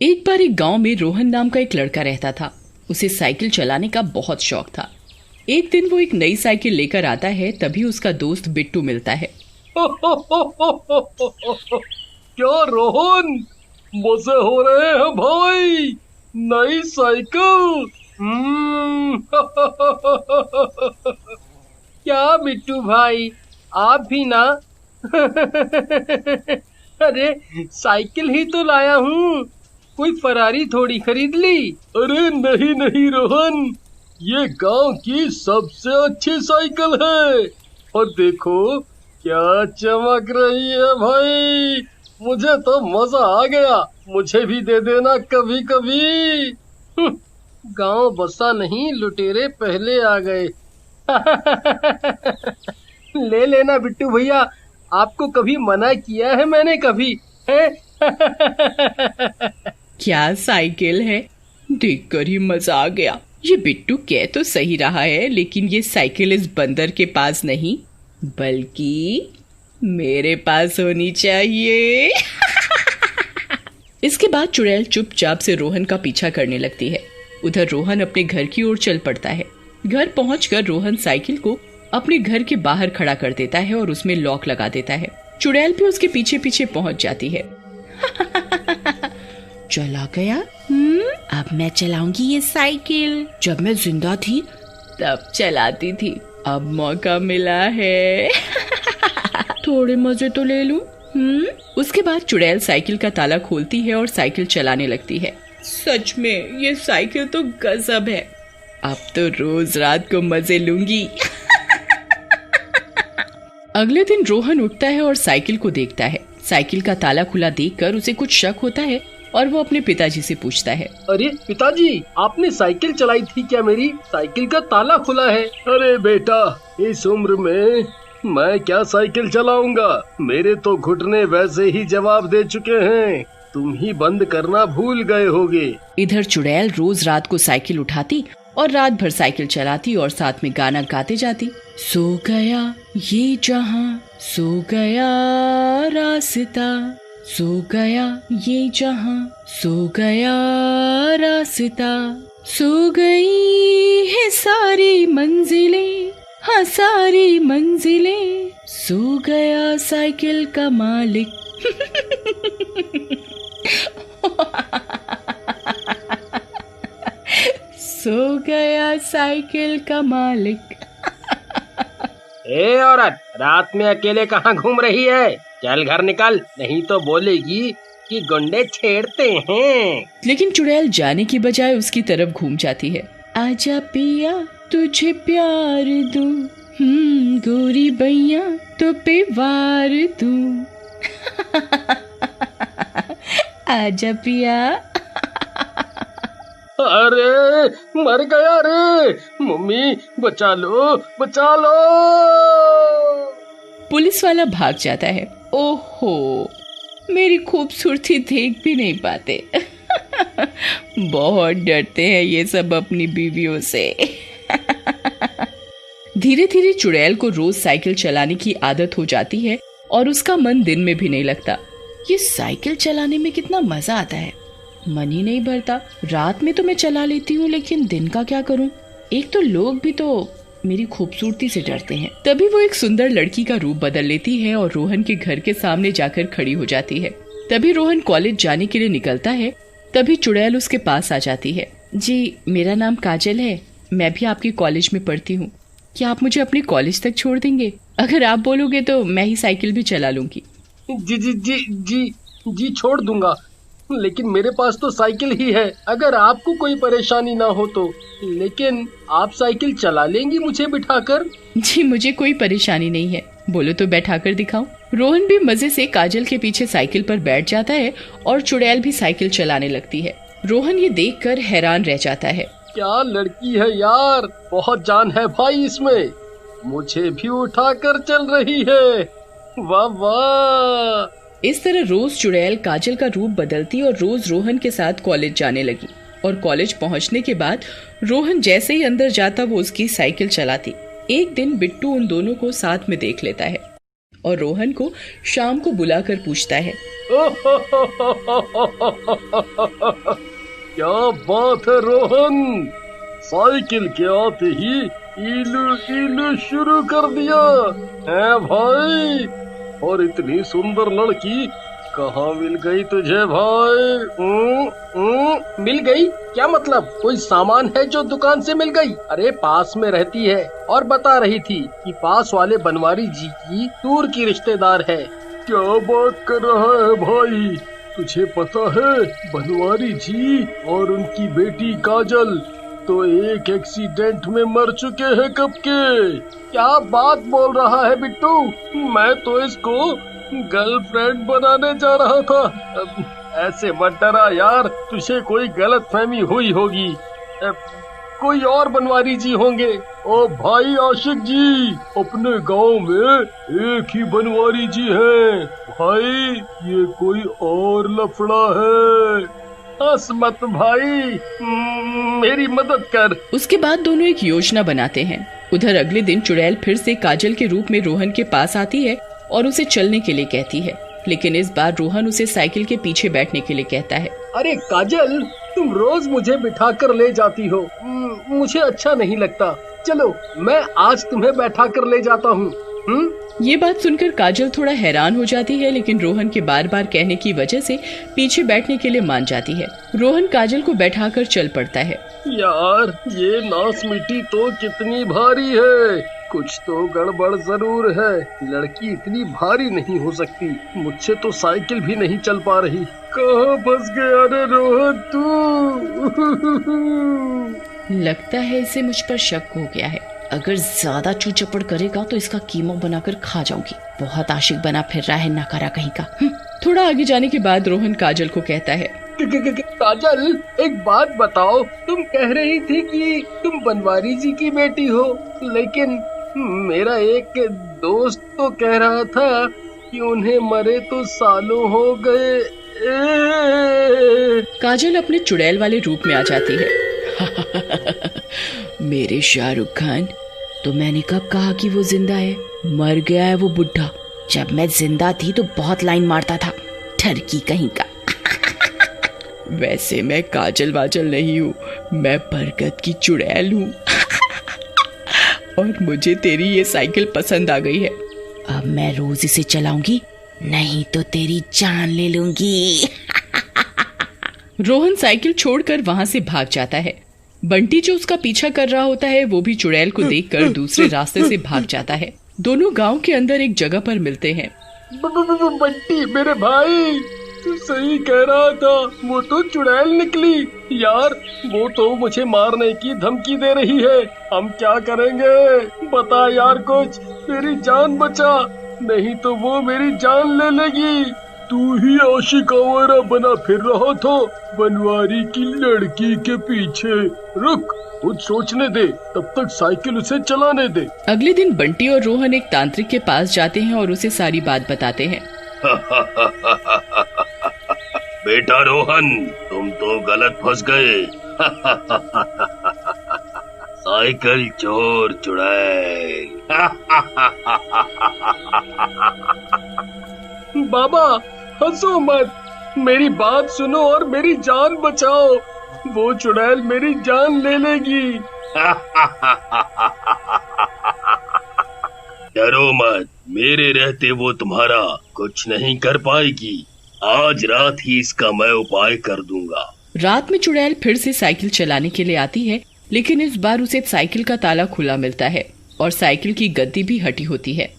एक बार एक गांव में रोहन नाम का एक लड़का रहता था। उसे साइकिल चलाने का बहुत शौक था। एक दिन वो एक नई साइकिल लेकर आता है, तभी उसका दोस्त बिट्टू मिलता है। क्या रोहन, मजे हो रहे हैं भाई, नई साइकिल। क्या बिट्टू भाई, आप भी ना। अरे साइकिल ही तो लाया हूँ, कोई फरारी थोड़ी खरीद ली। अरे नहीं नहीं रोहन, ये गांव की सबसे अच्छी साइकिल है। और देखो क्या चमक रही है भाई, मुझे तो मजा आ गया। मुझे भी दे देना कभी कभी। गांव बसा नहीं, लुटेरे पहले आ गए। ले लेना बिट्टू भैया, आपको कभी मना किया है मैंने कभी है? क्या साइकिल है, देखकर ही मजा आ गया। ये बिट्टू कह तो सही रहा है, लेकिन ये साइकिल इस बंदर के पास नहीं बल्कि मेरे पास होनी चाहिए। इसके बाद चुड़ैल चुपचाप से रोहन का पीछा करने लगती है। उधर रोहन अपने घर की ओर चल पड़ता है। घर पहुंचकर रोहन साइकिल को अपने घर के बाहर खड़ा कर देता है और उसमें लॉक लगा देता है। चुड़ैल भी उसके पीछे पीछे पहुंच जाती है। चला गया। अब मैं चलाऊंगी ये साइकिल। जब मैं जिंदा थी तब चलाती थी, अब मौका मिला है। थोड़े मजे तो ले लूं। उसके बाद चुड़ैल साइकिल का ताला खोलती है और साइकिल चलाने लगती है। सच में ये साइकिल तो गजब है, अब तो रोज रात को मजे लूंगी। अगले दिन रोहन उठता है और साइकिल को देखता है। साइकिल का ताला खुला देखकर उसे कुछ शक होता है और वो अपने पिताजी से पूछता है, अरे पिताजी, आपने साइकिल चलाई थी क्या? मेरी साइकिल का ताला खुला है। अरे बेटा, इस उम्र में मैं क्या साइकिल चलाऊंगा, मेरे तो घुटने वैसे ही जवाब दे चुके हैं, तुम ही बंद करना भूल गए होगे। इधर चुड़ैल रोज रात को साइकिल उठाती और रात भर साइकिल चलाती और साथ में गाना गाते जाती। सो गया ये जहां, सो गया रास्ता, सो गया ये जहां, सो गया रास्ता, सो गई है सारी मंजिलें, हाँ सारी मंजिलें, सो गया साइकिल का मालिक। सो गया साइकिल का मालिक। ए औरत, रात में अकेले कहाँ घूम रही है? चल घर निकल, नहीं तो बोलेगी कि गुंडे छेड़ते हैं। लेकिन चुड़ैल जाने की बजाय उसकी तरफ घूम जाती है। आजा पिया तुझे प्यार दूं, गोरी बैया तो पे वार दूं। आजा पिया। अरे मर गया रे, मम्मी बचा लो बचा लो। पुलिस वाला भाग जाता है। ओहो, मेरी खूबसूरती देख भी नहीं पाते। बहुत डरते हैं ये सब अपनी बीवियों से। धीरे धीरे चुड़ैल को रोज साइकिल चलाने की आदत हो जाती है और उसका मन दिन में भी नहीं लगता। ये साइकिल चलाने में कितना मजा आता है, मन ही नहीं भरता। रात में तो मैं चला लेती हूँ, लेकिन दिन का क्या करूँ? एक तो लोग भी तो मेरी खूबसूरती से डरते हैं। तभी वो एक सुंदर लड़की का रूप बदल लेती है और रोहन के घर के सामने जाकर खड़ी हो जाती है। तभी रोहन कॉलेज जाने के लिए निकलता है। तभी चुड़ैल उसके पास आ जाती है। जी, मेरा नाम काजल है, मैं भी आपके कॉलेज में पढ़ती हूँ। क्या आप मुझे अपने कॉलेज तक छोड़ देंगे? अगर आप बोलोगे तो मैं ही साइकिल भी चला लूंगी। जी जी जी जी जी छोड़ दूंगा, लेकिन मेरे पास तो साइकिल ही है, अगर आपको कोई परेशानी ना हो तो। लेकिन आप साइकिल चला लेंगी मुझे बिठाकर? जी, मुझे कोई परेशानी नहीं है, बोलो तो बैठाकर दिखाऊं। रोहन भी मजे से काजल के पीछे साइकिल पर बैठ जाता है और चुड़ैल भी साइकिल चलाने लगती है। रोहन ये देखकर हैरान रह जाता है। क्या लड़की है यार, बहुत जान है भाई इसमें, मुझे भी उठाकर चल रही है। वाह वाह। इस तरह रोज चुड़ैल काजल का रूप बदलती और रोज रोहन के साथ कॉलेज जाने लगी। और कॉलेज पहुंचने के बाद रोहन जैसे ही अंदर जाता वो उसकी साइकिल चलाती। एक दिन बिट्टू उन दोनों को साथ में देख लेता है और रोहन को शाम को बुलाकर पूछता है, क्या बात है रोहन, साइकिल के आते ही इलू इलू शुरू कर दिया है भाई। और इतनी सुंदर लड़की कहाँ मिल गई तुझे भाई? मिल गई क्या मतलब? कोई सामान है जो दुकान से मिल गई? अरे पास में रहती है और बता रही थी कि पास वाले बनवारी जी की दूर की रिश्तेदार है। क्या बात कर रहा है भाई? तुझे पता है बनवारी जी और उनकी बेटी काजल तो एक एक्सीडेंट में मर चुके हैं कब के। क्या बात बोल रहा है बिट्टू? मैं तो इसको गर्लफ्रेंड बनाने जा रहा था। ऐसे मत डरा यार, तुझे कोई गलतफहमी हुई होगी। कोई और बनवारी जी होंगे। ओ भाई आशिक जी, अपने गांव में एक ही बनवारी जी हैं भाई, ये कोई और लफड़ा है। हंस मत भाई, मेरी मदद कर। उसके बाद दोनों एक योजना बनाते हैं। उधर अगले दिन चुड़ैल फिर से काजल के रूप में रोहन के पास आती है और उसे चलने के लिए कहती है, लेकिन इस बार रोहन उसे साइकिल के पीछे बैठने के लिए कहता है। अरे काजल, तुम रोज मुझे बिठा कर ले जाती हो, मुझे अच्छा नहीं लगता। चलो मैं आज तुम्हें बैठा कर ले जाता हूँ। ये बात सुनकर काजल थोड़ा हैरान हो जाती है, लेकिन रोहन के बार बार कहने की वजह से पीछे बैठने के लिए मान जाती है। रोहन काजल को बैठाकर चल पड़ता है। यार ये नास मिट्टी तो कितनी भारी है, कुछ तो गड़बड़ जरूर है। लड़की इतनी भारी नहीं हो सकती, मुझसे तो साइकिल भी नहीं चल पा रही। कहाँ फंस गया रे रोहन तू? लगता है इसे मुझ पर शक हो गया है। अगर ज्यादा चूचपड़ करेगा तो इसका कीमा बनाकर खा जाऊंगी। बहुत आशिक बना फिर रहा है नकारा कहीं का। थोड़ा आगे जाने के बाद रोहन काजल को कहता है, काजल एक बात बताओ, तुम कह रही थी कि तुम बनवारी जी की बेटी हो, लेकिन मेरा एक दोस्त तो कह रहा था कि उन्हें मरे तो सालों हो गए। काजल अपने चुड़ैल वाले रूप में आ जाती है। मेरे शाहरुख खान, तो मैंने कब कहा कि वो जिंदा है? मर गया है वो बुढ़ा। जब मैं जिंदा थी तो बहुत लाइन मारता था, ठरकी कहीं का। वैसे मैं काजल वाजल नहीं हूँ, मैं बरगद की चुड़ैल हूँ। और मुझे तेरी ये साइकिल पसंद आ गई है। अब मैं रोज इसे चलाऊंगी, नहीं तो तेरी जान ले लूंगी। रोहन साइकिल छोड़कर वहाँ से भाग जाता है। बंटी जो उसका पीछा कर रहा होता है वो भी चुड़ैल को देखकर दूसरे रास्ते से भाग जाता है। दोनों गांव के अंदर एक जगह पर मिलते हैं। बंटी मेरे भाई, तू सही कह रहा था, वो तो चुड़ैल निकली। यार वो तो मुझे मारने की धमकी दे रही है। हम क्या करेंगे बता यार, कुछ मेरी जान बचा, नहीं तो वो मेरी जान ले लेगी। तू ही आशिक आवारा बना फिर रहा था बनवारी की लड़की के पीछे। रुक, कुछ सोचने दे, तब तक साइकिल उसे चलाने दे। अगले दिन बंटी और रोहन एक तांत्रिक के पास जाते हैं और उसे सारी बात बताते हैं। बेटा रोहन, तुम तो गलत फंस गए। साइकिल चोर चुड़ैल। बाबा हंसो मत, मेरी बात सुनो और मेरी जान बचाओ। वो चुड़ैल मेरी जान ले लेगी। डरो मत, मेरे रहते वो तुम्हारा कुछ नहीं कर पाएगी। आज रात ही इसका मैं उपाय कर दूंगा। रात में चुड़ैल फिर से साइकिल चलाने के लिए आती है, लेकिन इस बार उसे साइकिल का ताला खुला मिलता है और साइकिल की गद्दी भी हटी होती है।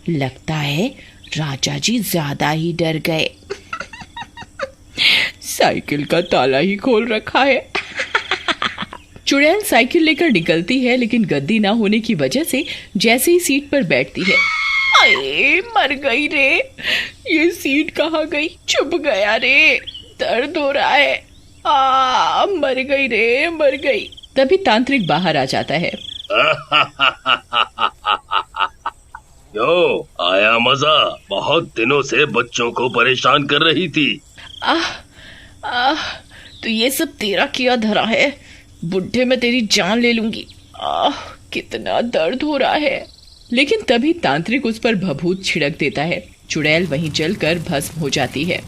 लगता है राजा जी ज्यादा ही डर गए। साइकिल का ताला ही खोल रखा है। चुड़ैल साइकिल लेकर निकलती है, लेकिन गद्दी ना होने की वजह से जैसे ही सीट पर बैठती है, अरे मर गई रे, ये सीट कहाँ गई? चुभ गया रे, दर्द हो रहा है, मर गई रे, मर गई। तभी तांत्रिक बाहर आ जाता है। क्यों आया मजा? बहुत दिनों से बच्चों को परेशान कर रही थी। तो ये सब तेरा किया धरा है। बुढ़े में तेरी जान ले लूंगी। कितना दर्द हो रहा है। लेकिन तभी तांत्रिक उस पर भभूत छिड़क देता है चुड़ैल वहीं जलकर भस्म हो जाती है।